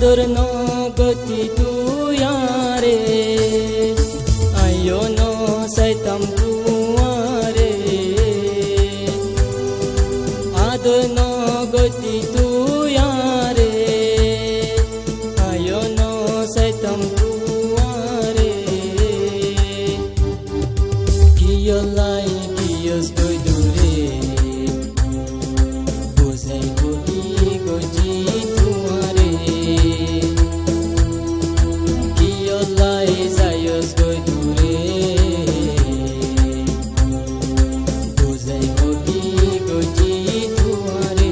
आदर नो गति तू यारे आयो नो सैतम कुआरे आदर नो गति तू यारे आयो नो सैतम कुआरे कियो लाई कियोस गोदुरे buzai gogi goji tuare kiyo lai zayos godure buzai gogi goji tuare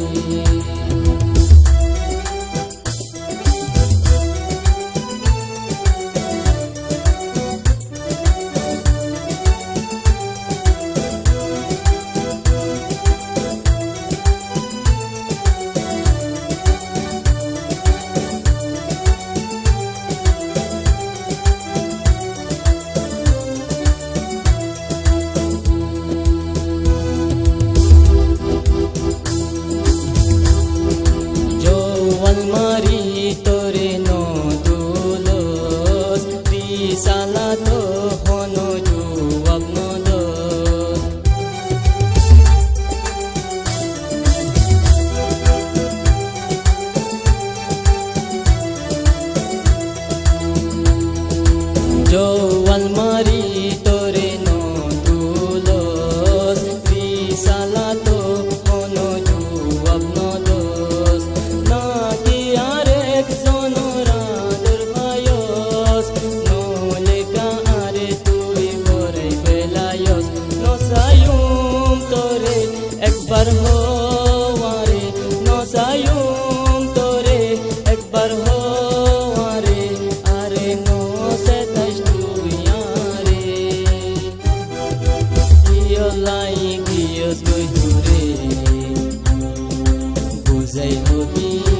Almari tore no dulos di salato hono juwab no do jo almari tore no dulos di salato hono juwab no do ekbar ho ware no sayum tore ekbar ho ware are no setash tu yare kiyo lai kiyos goidure buzai hogi